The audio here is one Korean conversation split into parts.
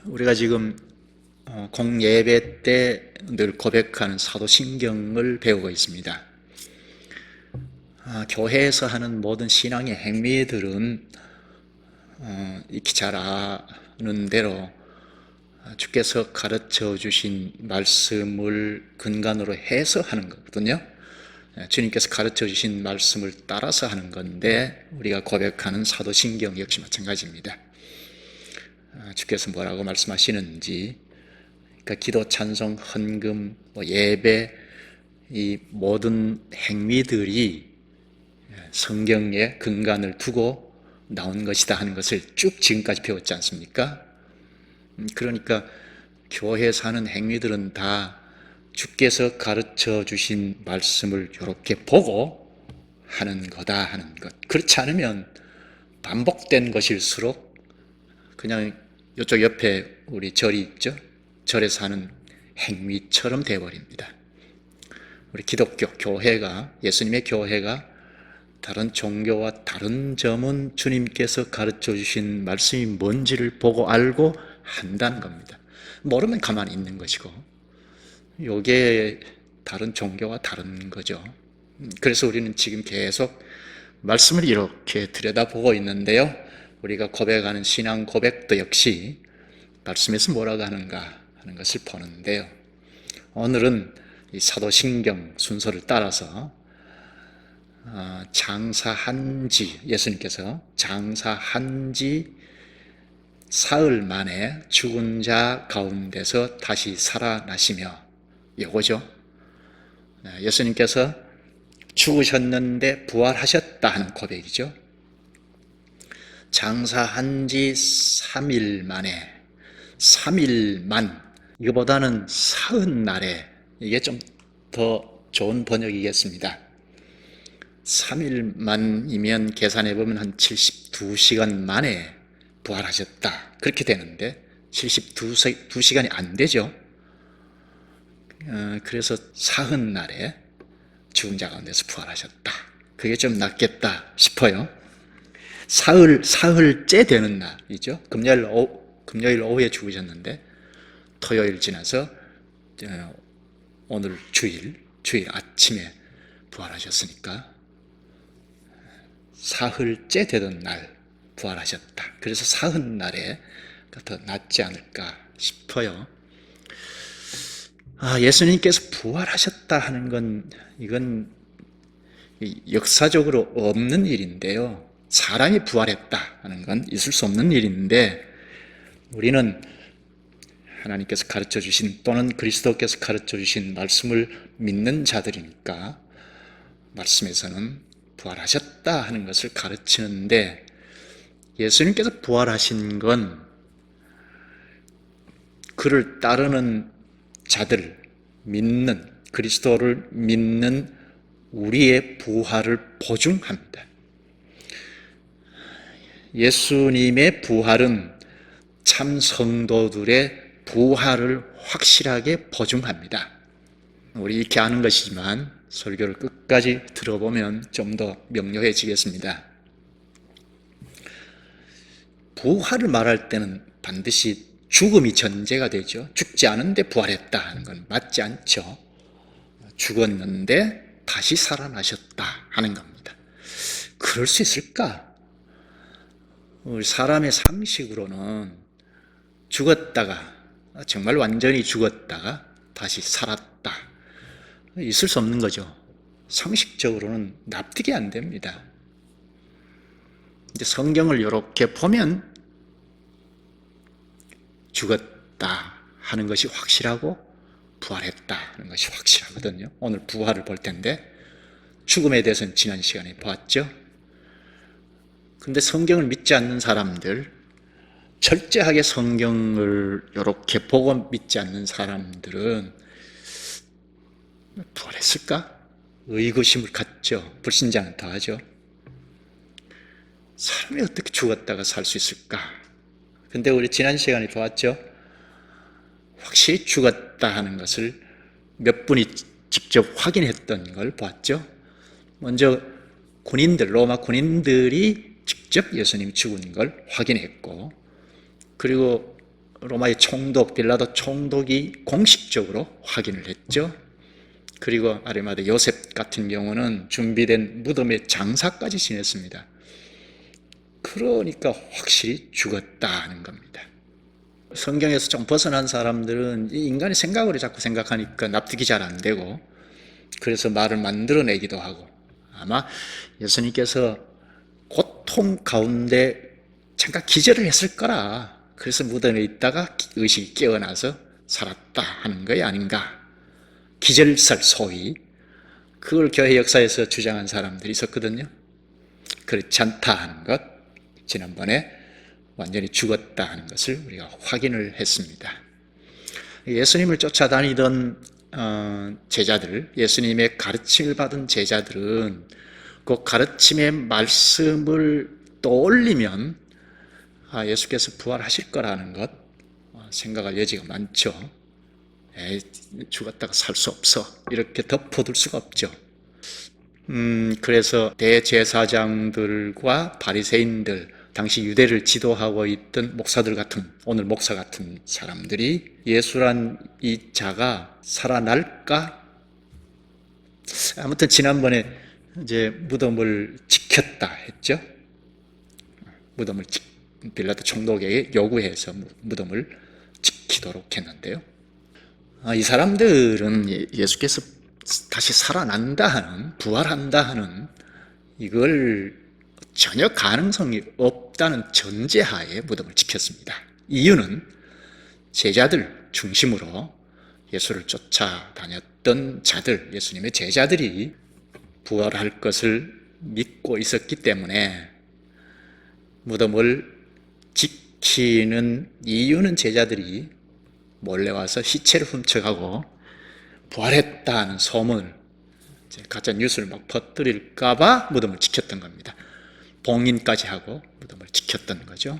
우리가 지금 공예배 때 늘 고백하는 사도신경을 배우고 있습니다. 교회에서 하는 모든 신앙의 행위들은 익히 잘 아는 대로 주께서 가르쳐 주신 말씀을 근간으로 해서 하는 거거든요. 주님께서 가르쳐 주신 말씀을 따라서 하는 건데, 우리가 고백하는 사도신경 역시 마찬가지입니다. 주께서 뭐라고 말씀하시는지, 그러니까 기도, 찬송, 헌금, 예배, 이 모든 행위들이 성경에 근간을 두고 나온 것이다 하는 것을 쭉 지금까지 배웠지 않습니까? 그러니까 교회에서 하는 행위들은 다 주께서 가르쳐 주신 말씀을 이렇게 보고 하는 거다 하는 것. 그렇지 않으면 반복된 것일수록 그냥 이쪽 옆에 우리 절이 있죠? 절에서 하는 행위처럼 되어버립니다. 우리 기독교, 교회가, 예수님의 교회가 다른 종교와 다른 점은 주님께서 가르쳐 주신 말씀이 뭔지를 보고 알고 한다는 겁니다. 모르면 가만히 있는 것이고, 이게 다른 종교와 다른 거죠. 그래서 우리는 지금 계속 말씀을 이렇게 들여다보고 있는데요. 우리가 고백하는 신앙 고백도 역시 말씀에서 뭐라고 하는가 하는 것을 보는데요. 오늘은 이 사도신경 순서를 따라서 장사한 지, 예수님께서 장사한 지 사흘 만에 죽은 자 가운데서 다시 살아나시며, 이거죠. 예수님께서 죽으셨는데 부활하셨다 하는 고백이죠. 장사한 지 3일 만에, 3일만, 이거보다는 40날에, 이게 좀 더 좋은 번역이겠습니다. 3일만이면 계산해보면 한 72시간 만에 부활하셨다, 그렇게 되는데 72시간이 안 되죠. 그래서 40날에 죽은 자 가운데서 부활하셨다, 그게 좀 낫겠다 싶어요. 사흘째 되는 날이죠. 금요일 오후에 죽으셨는데 토요일 지나서 오늘 주일 아침에 부활하셨으니까 사흘째 되던 날 부활하셨다. 그래서 40날에 더 낫지 않을까 싶어요. 예수님께서 부활하셨다 하는 건, 이건 역사적으로 없는 일인데요. 사람이 부활했다 하는 건 있을 수 없는 일인데, 우리는 하나님께서 가르쳐 주신, 또는 그리스도께서 가르쳐 주신 말씀을 믿는 자들이니까 말씀에서는 부활하셨다 하는 것을 가르치는데, 예수님께서 부활하신 건 그를 따르는 자들, 믿는, 그리스도를 믿는 우리의 부활을 보증합니다. 예수님의 부활은 참 성도들의 부활을 확실하게 보증합니다. 우리 이렇게 아는 것이지만 설교를 끝까지 들어보면 좀 더 명료해지겠습니다. 부활을 말할 때는 반드시 죽음이 전제가 되죠. 죽지 않은데 부활했다 하는 건 맞지 않죠. 죽었는데 다시 살아나셨다 하는 겁니다. 그럴 수 있을까? 우리 사람의 상식으로는 죽었다가, 정말 완전히 죽었다가 다시 살았다, 있을 수 없는 거죠. 상식적으로는 납득이 안 됩니다. 이제 성경을 이렇게 보면 죽었다 하는 것이 확실하고 부활했다 하는 것이 확실하거든요. 오늘 부활을 볼 텐데, 죽음에 대해서는 지난 시간에 보았죠. 근데 성경을 믿지 않는 사람들, 철저하게 성경을 이렇게 보고 믿지 않는 사람들은 부활했을까? 의구심을 갖죠. 불신자는 더 하죠. 사람이 어떻게 죽었다가 살 수 있을까? 근데 우리 지난 시간에 보았죠. 확실히 죽었다 하는 것을 몇 분이 직접 확인했던 걸 보았죠. 먼저 로마 군인들이 직접 예수님 죽은 걸 확인했고, 그리고 로마의 총독 빌라도 총독이 공식적으로 확인을 했죠. 그리고 아리마대 요셉 같은 경우는 준비된 무덤의 장사까지 지냈습니다. 그러니까 확실히 죽었다는 겁니다. 성경에서 좀 벗어난 사람들은 이 인간의 생각으로 자꾸 생각하니까 납득이 잘 안 되고, 그래서 말을 만들어내기도 하고, 아마 예수님께서 고통 가운데 잠깐 기절을 했을 거라, 그래서 무덤에 있다가 의식이 깨어나서 살았다 하는 것이 아닌가. 기절설 소위, 그걸 교회 역사에서 주장한 사람들이 있었거든요. 그렇지 않다 하는 것, 지난번에 완전히 죽었다 하는 것을 우리가 확인을 했습니다. 예수님을 쫓아다니던 제자들, 예수님의 가르침을 받은 제자들은 그 가르침의 말씀을 떠올리면 예수께서 부활하실 거라는 것 생각할 여지가 많죠. 죽었다가 살 수 없어, 이렇게 덮어둘 수가 없죠. 그래서 대제사장들과 바리새인들, 당시 유대를 지도하고 있던 목사들 같은, 오늘 목사 같은 사람들이 예수란 이 자가 살아날까? 아무튼 지난번에 이제 무덤을 지켰다 했죠. 무덤을 빌라도 총독에게 요구해서 무덤을 지키도록 했는데요. 이 사람들은 예수께서 다시 살아난다 하는, 부활한다 하는 이걸 전혀 가능성이 없다는 전제하에 무덤을 지켰습니다. 이유는 제자들 중심으로 예수를 쫓아다녔던 자들, 예수님의 제자들이 부활할 것을 믿고 있었기 때문에 무덤을 지키는 이유는 제자들이 몰래 와서 시체를 훔쳐가고 부활했다는 소문을, 가짜 뉴스를 막 퍼뜨릴까봐 무덤을 지켰던 겁니다. 봉인까지 하고 무덤을 지켰던 거죠.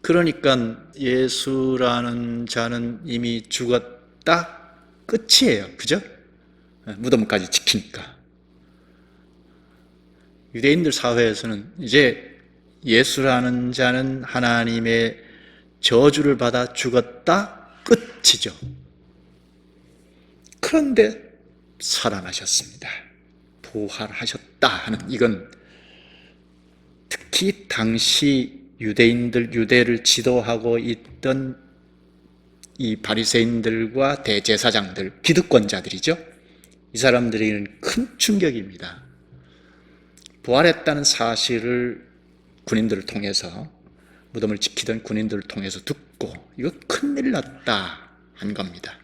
그러니까 예수라는 자는 이미 죽었다 끝이에요. 그죠? 무덤까지 지키니까. 유대인들 사회에서는 이제 예수라는 자는 하나님의 저주를 받아 죽었다 끝이죠. 그런데 살아나셨습니다. 부활하셨다 하는, 이건 특히 당시 유대를 지도하고 있던 이 바리새인들과 대제사장들, 기득권자들이죠. 이 사람들에게는 큰 충격입니다. 부활했다는 사실을 군인들을 통해서, 무덤을 지키던 군인들을 통해서 듣고 이거 큰일 났다 한 겁니다.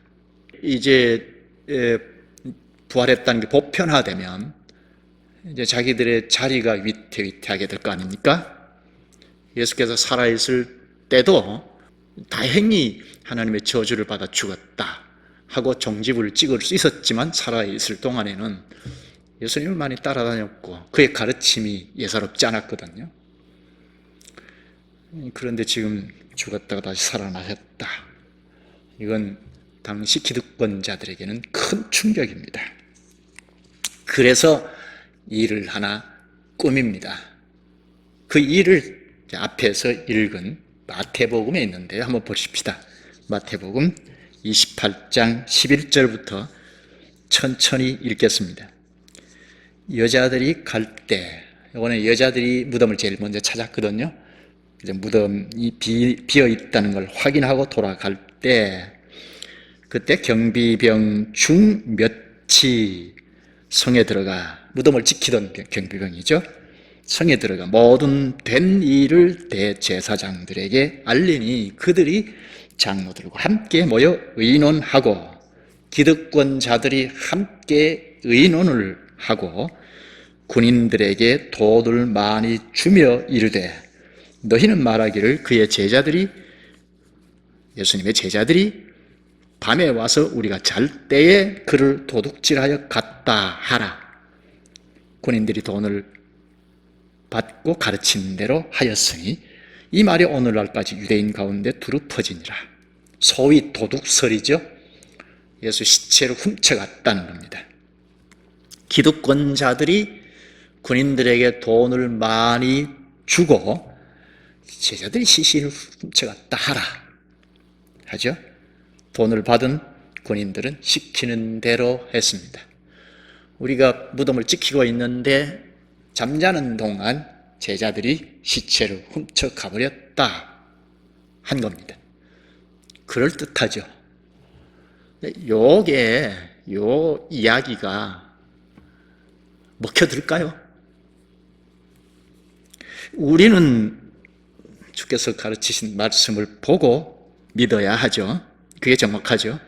이제 부활했다는 게 보편화되면 이제 자기들의 자리가 위태위태하게 될 거 아닙니까? 예수께서 살아있을 때도 다행히 하나님의 저주를 받아 죽었다 하고 종지부를 찍을 수 있었지만, 살아있을 동안에는 예수님을 많이 따라다녔고 그의 가르침이 예사롭지 않았거든요. 그런데 지금 죽었다가 다시 살아나셨다. 이건 당시 기득권자들에게는 큰 충격입니다. 그래서 일을 하나 꾸밉니다. 그 일을 앞에서 읽은 마태복음에 있는데요. 한번 보십시다. 마태복음 28장 11절부터 천천히 읽겠습니다. 여자들이 갈 때, 이번에 여자들이 무덤을 제일 먼저 찾았거든요. 이제 무덤이 비어 있다는 걸 확인하고 돌아갈 때, 그때 경비병 중 몇이 성에 들어가, 무덤을 지키던 경비병이죠. 성에 들어가 모든 된 일을 대제사장들에게 알리니 그들이 장로들과 함께 모여 의논하고, 기득권자들이 함께 의논을 하고 군인들에게 돈을 많이 주며 이르되, 너희는 말하기를 그의 제자들이, 예수님의 제자들이 밤에 와서 우리가 잘 때에 그를 도둑질하여 갔다 하라. 군인들이 돈을 받고 가르치는 대로 하였으니 이 말이 오늘날까지 유대인 가운데 두루 퍼지니라. 소위 도둑설이죠. 예수 시체를 훔쳐갔다는 겁니다. 기득권자들이 군인들에게 돈을 많이 주고 제자들이 시신을 훔쳐갔다 하라. 하죠. 돈을 받은 군인들은 시키는 대로 했습니다. 우리가 무덤을 지키고 있는데 잠자는 동안 제자들이 시체를 훔쳐 가버렸다 한 겁니다. 그럴듯하죠. 요 이야기가 먹혀들까요? 우리는 주께서 가르치신 말씀을 보고 믿어야 하죠. 그게 정확하죠.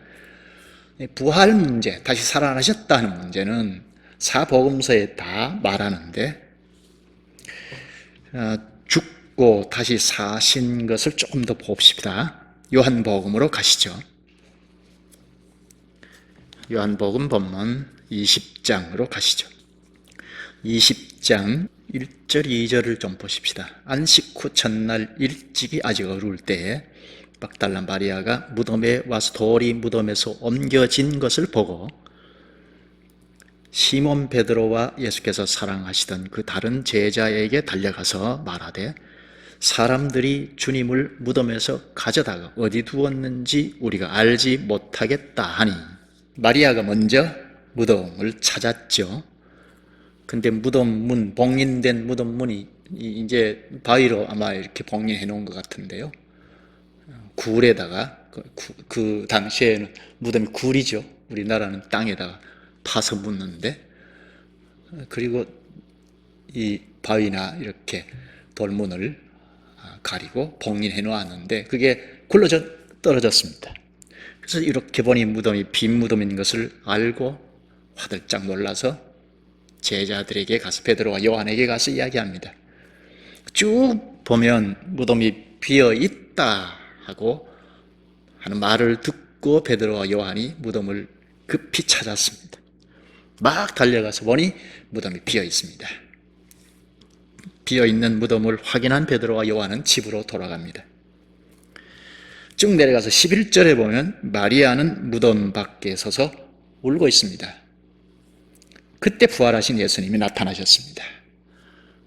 부활 문제, 다시 살아나셨다는 문제는 사복음서에 다 말하는데 죽고 다시 사신 것을 조금 더 봅시다. 요한복음으로 가시죠. 요한복음 본문 20장으로 가시죠. 20장 1절 2절을 좀 보십시다. 안식 후 첫날 일찍이 아직 어두울 때에 막달라 마리아가 무덤에 와서 돌이 무덤에서 옮겨진 것을 보고 시몬 베드로와 예수께서 사랑하시던 그 다른 제자에게 달려가서 말하되 사람들이 주님을 무덤에서 가져다가 어디 두었는지 우리가 알지 못하겠다 하니 마리아가 먼저 무덤을 찾았죠. 근데 무덤 문, 봉인된 무덤 문이 이제 바위로 아마 이렇게 봉인해 놓은 것 같은데요. 굴에다가 그 당시에는 무덤이 굴이죠. 우리나라는 땅에다가 파서 묻는데, 그리고 이 바위나 이렇게 돌문을 가리고 봉인해 놓았는데 그게 굴러져 떨어졌습니다. 그래서 이렇게 보니 무덤이 빈 무덤인 것을 알고 화들짝 놀라서 제자들에게 가서 베드로와 요한에게 가서 이야기합니다. 쭉 보면 무덤이 비어 있다 하고 하는 말을 듣고 베드로와 요한이 무덤을 급히 찾았습니다. 막 달려가서 보니 무덤이 비어 있습니다. 비어 있는 무덤을 확인한 베드로와 요한은 집으로 돌아갑니다. 쭉 내려가서 11절에 보면 마리아는 무덤 밖에 서서 울고 있습니다. 그때 부활하신 예수님이 나타나셨습니다.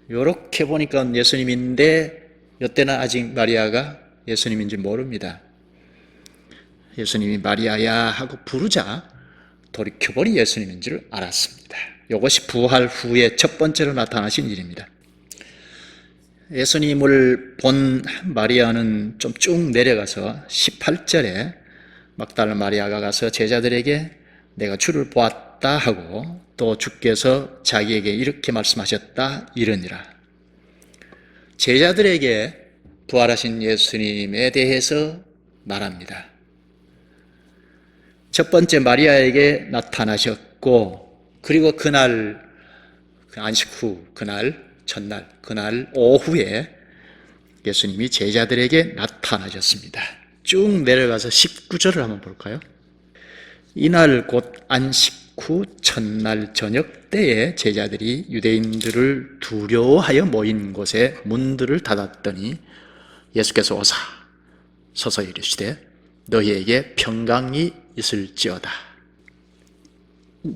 이렇게 보니까 예수님인데 이때는 아직 마리아가 예수님인지 모릅니다. 예수님이 마리아야 하고 부르자 돌이켜보니 예수님인 줄 알았습니다. 이것이 부활 후에 첫 번째로 나타나신 일입니다. 예수님을 본 마리아는 좀 쭉 내려가서 18절에 막달라 마리아가 가서 제자들에게 내가 주를 보았다 하고 또 주께서 자기에게 이렇게 말씀하셨다 이러니라. 제자들에게 부활하신 예수님에 대해서 말합니다. 첫 번째 마리아에게 나타나셨고, 그리고 그날 안식 후 그날 첫날 그날 오후에 예수님이 제자들에게 나타나셨습니다. 쭉 내려가서 19절을 한번 볼까요? 이날 곧 안식 후 첫날 저녁 때에 제자들이 유대인들을 두려워하여 모인 곳에 문들을 닫았더니 예수께서 오사 서서 이르시되 너희에게 평강이 있을지어다.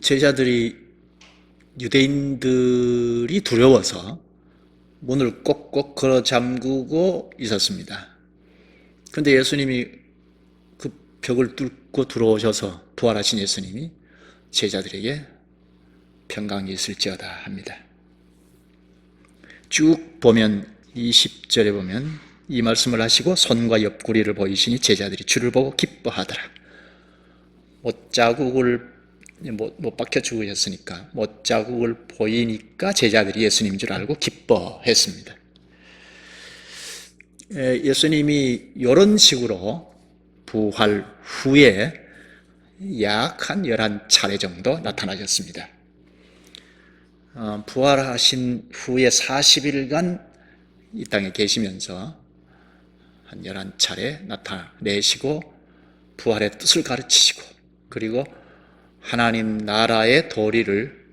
제자들이 유대인들이 두려워서 문을 꼭꼭 걸어 잠그고 있었습니다. 그런데 예수님이 그 벽을 뚫고 들어오셔서 부활하신 예수님이 제자들에게 평강이 있을지어다 합니다. 쭉 보면 20절에 보면 이 말씀을 하시고 손과 옆구리를 보이시니 제자들이 주를 보고 기뻐하더라. 못자국을 못 박혀 죽으셨으니까 못자국을 보이니까 제자들이 예수님인 줄 알고 기뻐했습니다. 예수님이 이런 식으로 부활 후에 약 한 11차례 정도 나타나셨습니다. 부활하신 후에 40일간 이 땅에 계시면서 한 11차례 나타내시고 부활의 뜻을 가르치시고 그리고 하나님 나라의 도리를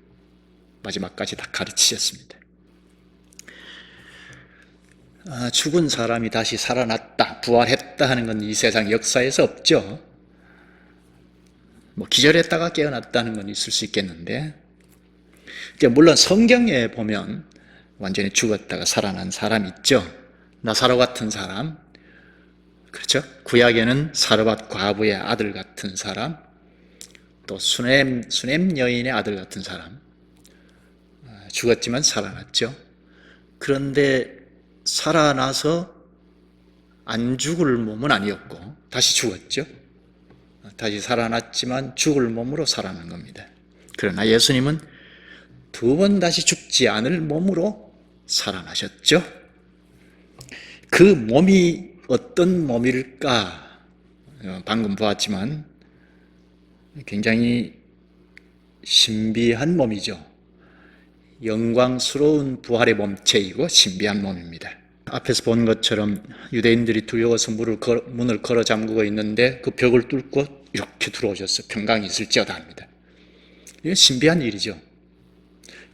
마지막까지 다 가르치셨습니다. 죽은 사람이 다시 살아났다, 부활했다 하는 건 이 세상 역사에서 없죠. 기절했다가 깨어났다는 건 있을 수 있겠는데, 물론 성경에 보면 완전히 죽었다가 살아난 사람 있죠. 나사로 같은 사람, 그렇죠? 구약에는 사르밧 과부의 아들 같은 사람, 또 수넴 여인의 아들 같은 사람, 죽었지만 살아났죠. 그런데 살아나서 안 죽을 몸은 아니었고 다시 죽었죠. 다시 살아났지만 죽을 몸으로 살아난 겁니다. 그러나 예수님은 두 번 다시 죽지 않을 몸으로 살아나셨죠. 그 몸이 어떤 몸일까? 방금 보았지만 굉장히 신비한 몸이죠. 영광스러운 부활의 몸체이고 신비한 몸입니다. 앞에서 본 것처럼 유대인들이 두려워서 문을 걸어 잠그고 있는데 그 벽을 뚫고 이렇게 들어오셔서 평강이 있을지어다 합니다. 이건 신비한 일이죠.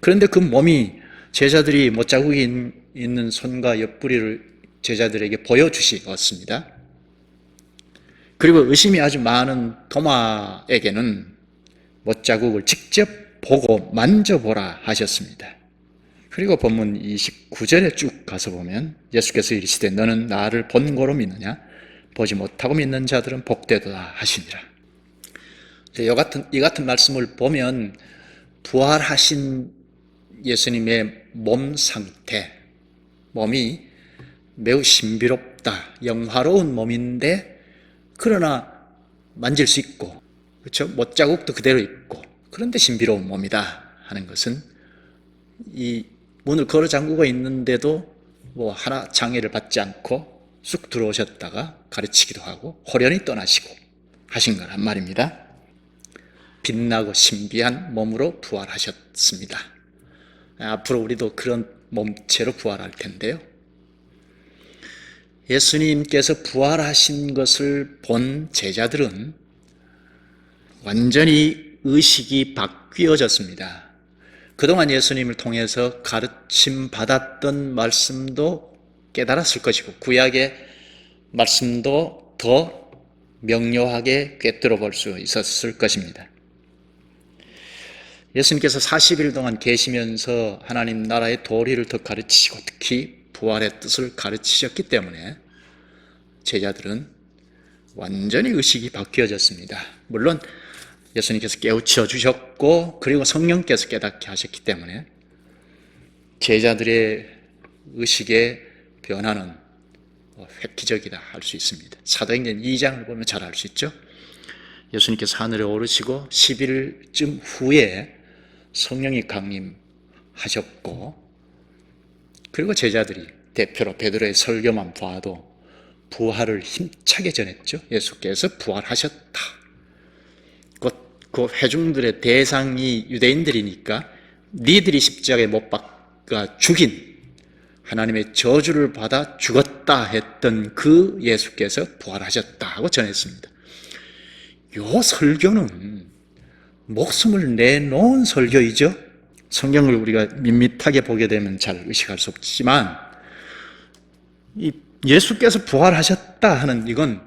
그런데 그 몸이 제자들이 못자국이 있는 손과 옆구리를 제자들에게 보여주시었습니다. 그리고 의심이 아주 많은 도마에게는 못자국을 직접 보고 만져보라 하셨습니다. 그리고 본문 29절에 쭉 가서 보면 예수께서 이르시되 너는 나를 본고로 믿느냐? 보지 못하고 믿는 자들은 복되도다 하시니라. 이 같은 말씀을 보면 부활하신 예수님의 몸 상태, 몸이 매우 신비롭다, 영화로운 몸인데 그러나 만질 수 있고, 그렇죠? 못자국도 그대로 있고, 그런데 신비로운 몸이다 하는 것은 이 문을 걸어 잠그고 있는데도 하나 장애를 받지 않고 쑥 들어오셨다가 가르치기도 하고 호련히 떠나시고 하신 거란 말입니다. 빛나고 신비한 몸으로 부활하셨습니다. 앞으로 우리도 그런 몸체로 부활할 텐데요. 예수님께서 부활하신 것을 본 제자들은 완전히 의식이 바뀌어졌습니다. 그동안 예수님을 통해서 가르침 받았던 말씀도 깨달았을 것이고 구약의 말씀도 더 명료하게 꿰뚫어 볼 수 있었을 것입니다. 예수님께서 40일 동안 계시면서 하나님 나라의 도리를 더 가르치시고 특히 부활의 뜻을 가르치셨기 때문에 제자들은 완전히 의식이 바뀌어졌습니다. 물론 예수님께서 깨우쳐 주셨고 그리고 성령께서 깨닫게 하셨기 때문에 제자들의 의식의 변화는 획기적이다 할 수 있습니다. 사도행전 2장을 보면 잘 알 수 있죠. 예수님께서 하늘에 오르시고 10일쯤 후에 성령이 강림하셨고 그리고 제자들이 대표로 베드로의 설교만 봐도 부활을 힘차게 전했죠. 예수께서 부활하셨다. 그 회중들의 대상이 유대인들이니까 니들이 십자가에 못 박아 죽인 하나님의 저주를 받아 죽었다 했던 그 예수께서 부활하셨다 하고 전했습니다. 요 설교는 목숨을 내놓은 설교이죠. 성경을 우리가 밋밋하게 보게 되면 잘 의식할 수 없지만 이 예수께서 부활하셨다 하는 이건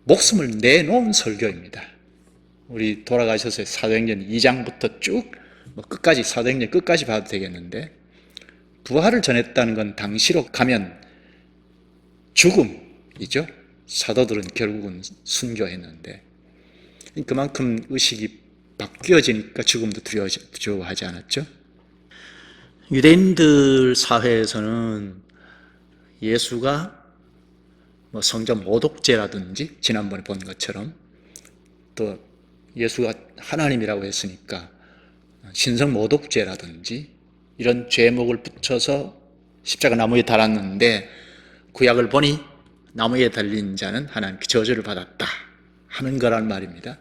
목숨을 내놓은 설교입니다. 우리 돌아가셔서 사도행전 2장부터 쭉 끝까지 사도행전 끝까지 봐도 되겠는데 부활을 전했다는 건 당시로 가면 죽음이죠. 사도들은 결국은 순교했는데 그만큼 의식이 바뀌어지니까 죽음도 두려워하지 않았죠. 유대인들 사회에서는 예수가 성전 모독죄라든지 지난번에 본 것처럼 또 예수가 하나님이라고 했으니까 신성 모독죄라든지 이런 죄목을 붙여서 십자가 나무에 달았는데 구약을 보니 나무에 달린 자는 하나님께 저주를 받았다 하는 거란 말입니다.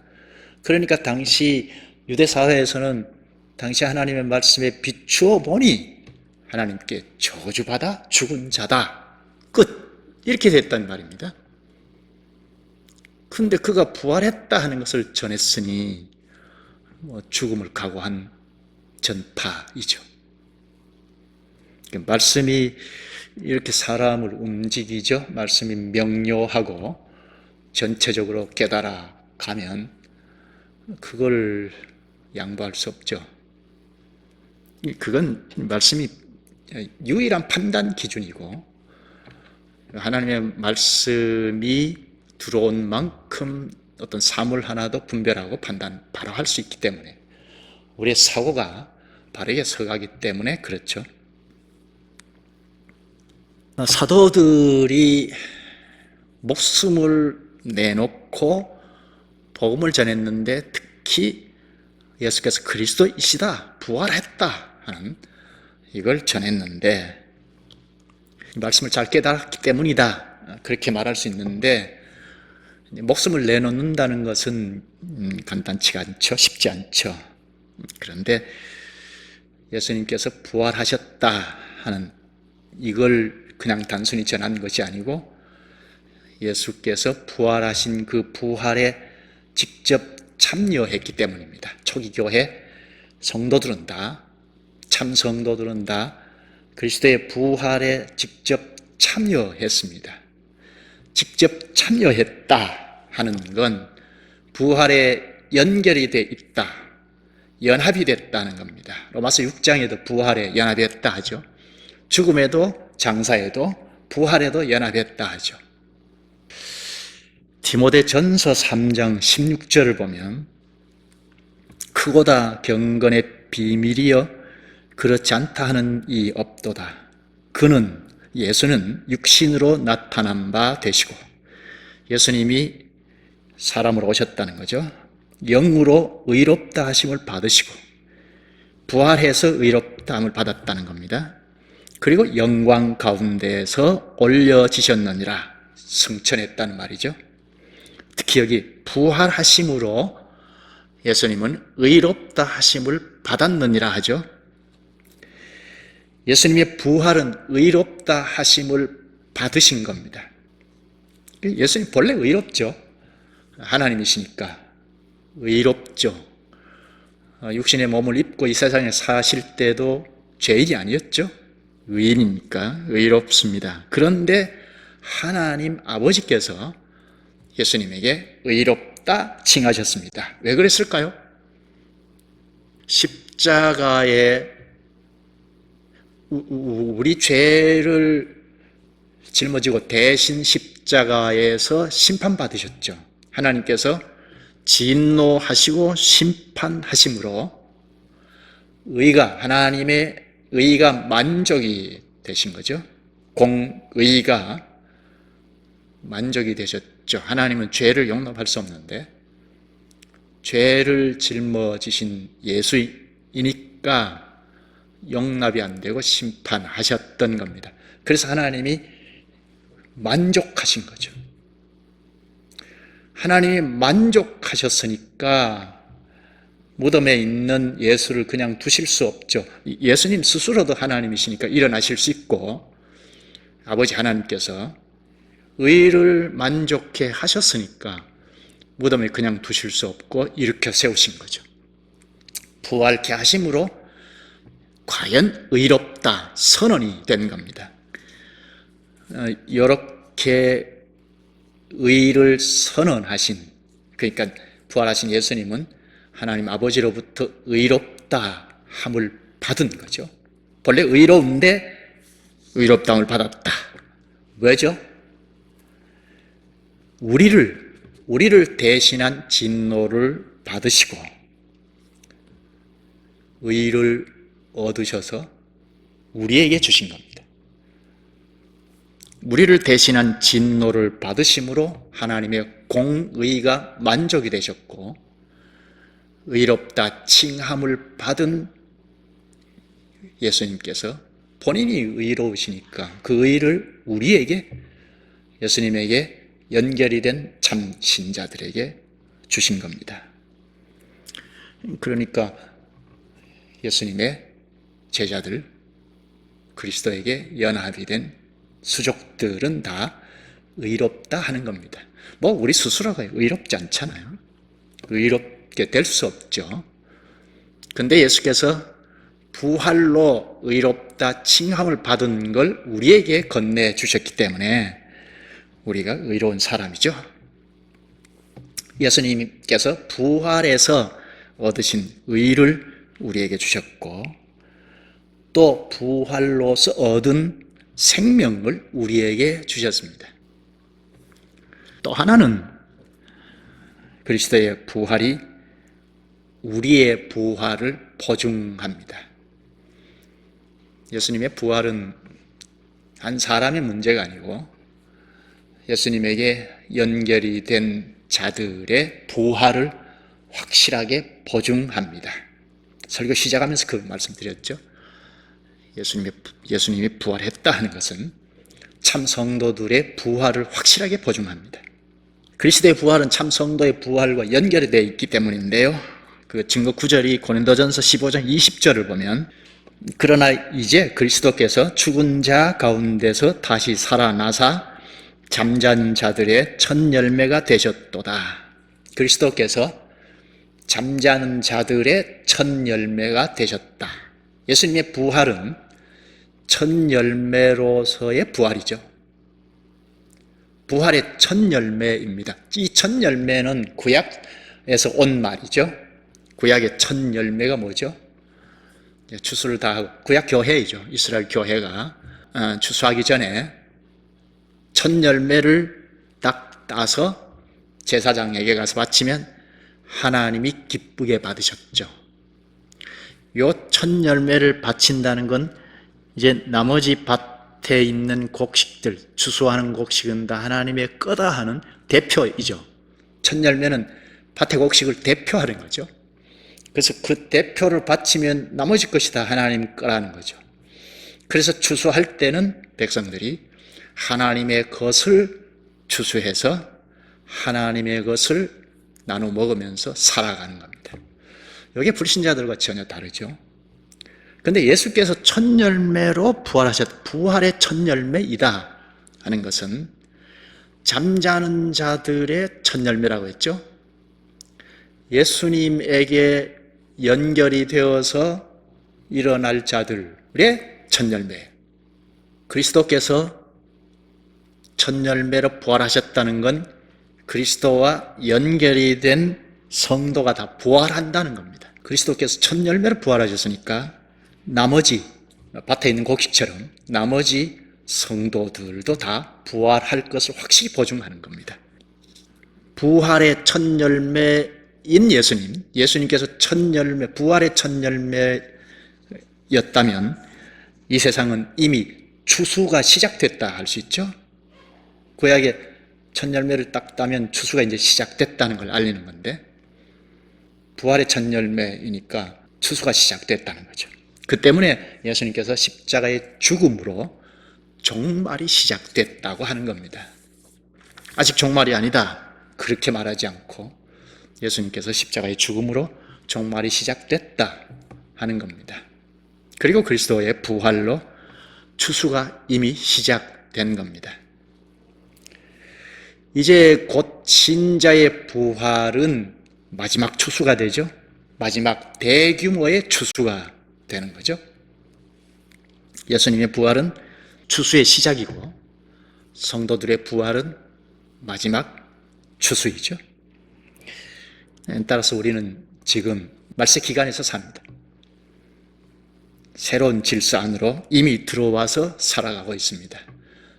그러니까 당시 유대 사회에서는 당시 하나님의 말씀에 비추어 보니 하나님께 저주받아 죽은 자다. 끝. 이렇게 됐단 말입니다. 근데 그가 부활했다 하는 것을 전했으니 죽음을 각오한 전파이죠. 말씀이 이렇게 사람을 움직이죠. 말씀이 명료하고 전체적으로 깨달아 가면 그걸 양보할 수 없죠. 그건 말씀이 유일한 판단 기준이고 하나님의 말씀이 들어온 만큼 어떤 사물 하나도 분별하고 판단 바로 할 수 있기 때문에, 우리의 사고가 바르게 서가기 때문에 그렇죠. 사도들이 목숨을 내놓고 복음을 전했는데, 특히 예수께서 그리스도이시다, 부활했다 하는 이걸 전했는데, 말씀을 잘 깨달았기 때문이다, 그렇게 말할 수 있는데, 목숨을 내놓는다는 것은 간단치가 않죠. 쉽지 않죠. 그런데 예수님께서 부활하셨다 하는 이걸 그냥 단순히 전한 것이 아니고, 예수께서 부활하신 그 부활에 직접 참여했기 때문입니다. 초기 교회 성도들은 다, 참 성도들은 다 그리스도의 부활에 직접 참여했습니다. 직접 참여했다 하는 건 부활에 연결이 돼 있다, 연합이 됐다는 겁니다. 로마서 6장에도 부활에 연합했다 하죠. 죽음에도 장사에도 부활에도 연합했다 하죠. 디모데전서 3장 16절을 보면, 크고다 경건의 비밀이여 그렇지 않다 하는 이 없도다. 그는, 예수는 육신으로 나타난 바 되시고, 예수님이 사람으로 오셨다는 거죠. 영으로 의롭다 하심을 받으시고 부활해서 의롭다함을 받았다는 겁니다. 그리고 영광 가운데에서 올려지셨느니라, 승천했다는 말이죠. 특히 여기 부활하심으로 예수님은 의롭다 하심을 받았느니라 하죠. 예수님의 부활은 의롭다 하심을 받으신 겁니다. 예수님 본래 의롭죠. 하나님이시니까 의롭죠. 육신의 몸을 입고 이 세상에 사실 때도 죄인이 아니었죠. 의인이니까 의롭습니다. 그런데 하나님 아버지께서 예수님에게 의롭다 칭하셨습니다. 왜 그랬을까요? 십자가에 우리 죄를 짊어지고 대신 십자가에서 심판받으셨죠. 하나님께서 진노하시고 심판하심으로 하나님의 의가 만족이 되신 거죠. 공의가 만족이 되셨죠. 하나님은 죄를 용납할 수 없는데 죄를 짊어지신 예수이니까 용납이 안 되고 심판하셨던 겁니다. 그래서 하나님이 만족하신 거죠. 하나님이 만족하셨으니까 무덤에 있는 예수를 그냥 두실 수 없죠. 예수님 스스로도 하나님이시니까 일어나실 수 있고, 아버지 하나님께서 의를 만족해 하셨으니까 무덤에 그냥 두실 수 없고 일으켜 세우신 거죠. 부활케 하심으로 과연 의롭다 선언이 된 겁니다. 이렇게 의를 선언하신, 그러니까 부활하신 예수님은 하나님 아버지로부터 의롭다 함을 받은 거죠. 본래 의로운데 의롭다함을 받았다. 왜죠? 우리를 대신한 진노를 받으시고 의를 얻으셔서 우리에게 주신 겁니다. 우리를 대신한 진노를 받으심으로 하나님의 공의가 만족이 되셨고, 의롭다 칭함을 받은 예수님께서 본인이 의로우시니까 그 의를 우리에게, 예수님에게 연결이 된 참 신자들에게 주신 겁니다. 그러니까 예수님의 제자들, 그리스도에게 연합이 된 수족들은 다 의롭다 하는 겁니다. 우리 스스로가 의롭지 않잖아요. 의롭게 될 수 없죠. 근데 예수께서 부활로 의롭다 칭함을 받은 걸 우리에게 건네주셨기 때문에 우리가 의로운 사람이죠. 예수님께서 부활에서 얻으신 의를 우리에게 주셨고, 또 부활로서 얻은 생명을 우리에게 주셨습니다. 또 하나는 그리스도의 부활이 우리의 부활을 보증합니다. 예수님의 부활은 한 사람의 문제가 아니고 예수님에게 연결이 된 자들의 부활을 확실하게 보증합니다. 설교 시작하면서 그 말씀드렸죠. 예수님이 부활했다 하는 것은 참 성도들의 부활을 확실하게 보증합니다. 그리스도의 부활은 참 성도의 부활과 연결이 되어 있기 때문인데요. 그 증거 구절이 고린도전서 15장 20절을 보면 그러나 이제 그리스도께서 죽은 자 가운데서 다시 살아나사 잠잔 자들의 첫 열매가 되셨도다. 그리스도께서 잠자는 자들의 첫 열매가 되셨다. 예수님의 부활은 첫 열매로서의 부활이죠. 부활의 첫 열매입니다. 이 첫 열매는 구약에서 온 말이죠. 구약의 첫 열매가 뭐죠? 추수를 다 하고, 구약 교회이죠. 이스라엘 교회가 추수하기 전에 첫 열매를 딱 따서 제사장에게 가서 바치면 하나님이 기쁘게 받으셨죠. 요 첫 열매를 바친다는 건 이제 나머지 밭에 있는 곡식들, 추수하는 곡식은 다 하나님의 거다 하는 대표이죠. 첫 열매는 밭의 곡식을 대표하는 거죠. 그래서 그 대표를 바치면 나머지 것이 다 하나님 거라는 거죠. 그래서 추수할 때는 백성들이 하나님의 것을 추수해서 하나님의 것을 나눠 먹으면서 살아가는 겁니다. 이게 불신자들과 전혀 다르죠. 그런데 예수께서 첫 열매로 부활의 첫 열매이다 하는 것은 잠자는 자들의 첫 열매라고 했죠. 예수님에게 연결이 되어서 일어날 자들의 첫 열매. 그리스도께서 첫 열매로 부활하셨다는 건 그리스도와 연결이 된 성도가 다 부활한다는 겁니다. 그리스도께서 첫 열매로 부활하셨으니까 나머지 밭에 있는 곡식처럼 나머지 성도들도 다 부활할 것을 확실히 보증하는 겁니다. 부활의 첫 열매인 예수님께서 첫 열매, 부활의 첫 열매였다면 이 세상은 이미 추수가 시작됐다 할 수 있죠. 구약의 첫 열매를 딱 따면 추수가 이제 시작됐다는 걸 알리는 건데 부활의 첫 열매이니까 추수가 시작됐다는 거죠. 그 때문에 예수님께서 십자가의 죽음으로 종말이 시작됐다고 하는 겁니다. 아직 종말이 아니다 그렇게 말하지 않고 예수님께서 십자가의 죽음으로 종말이 시작됐다 하는 겁니다. 그리고 그리스도의 부활로 추수가 이미 시작된 겁니다. 이제 곧 신자의 부활은 마지막 추수가 되죠. 마지막 대규모의 추수가 되는 거죠. 예수님의 부활은 추수의 시작이고 성도들의 부활은 마지막 추수이죠. 따라서 우리는 지금 말세 기간에서 삽니다. 새로운 질서 안으로 이미 들어와서 살아가고 있습니다.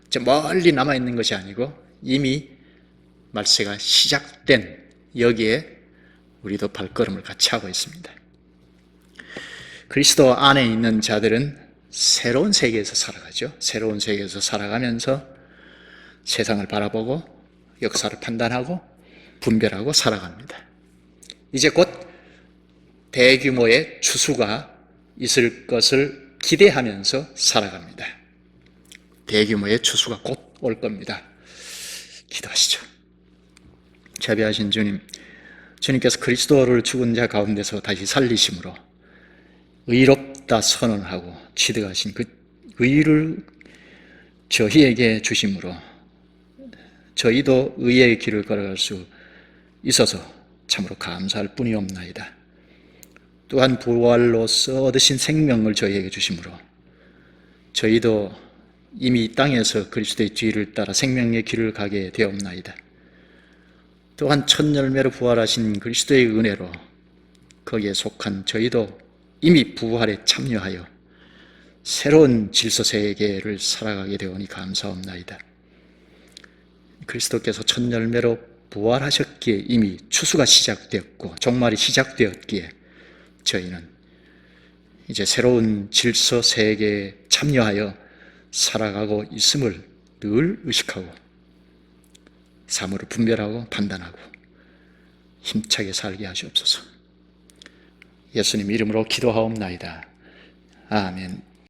저 멀리 남아있는 것이 아니고 이미 말세가 시작된 여기에 우리도 발걸음을 같이 하고 있습니다. 그리스도 안에 있는 자들은 새로운 세계에서 살아가죠. 새로운 세계에서 살아가면서 세상을 바라보고 역사를 판단하고 분별하고 살아갑니다. 이제 곧 대규모의 추수가 있을 것을 기대하면서 살아갑니다. 대규모의 추수가 곧 올 겁니다. 기도하시죠. 자비하신 주님, 주님께서 그리스도를 죽은 자 가운데서 다시 살리심으로 의롭다 선언하고 취득하신 그 의를 저희에게 주심으로 저희도 의의 길을 걸어갈 수 있어서 참으로 감사할 뿐이옵나이다. 또한 부활로서 얻으신 생명을 저희에게 주심으로 저희도 이미 이 땅에서 그리스도의 뒤를 따라 생명의 길을 가게 되옵나이다. 또한 첫 열매로 부활하신 그리스도의 은혜로 거기에 속한 저희도 이미 부활에 참여하여 새로운 질서 세계를 살아가게 되오니 감사옵나이다. 그리스도께서 첫 열매로 부활하셨기에 이미 추수가 시작되었고 종말이 시작되었기에 저희는 이제 새로운 질서 세계에 참여하여 살아가고 있음을 늘 의식하고 사물을 분별하고 판단하고 힘차게 살게 하시옵소서. 예수님 이름으로 기도하옵나이다. 아멘.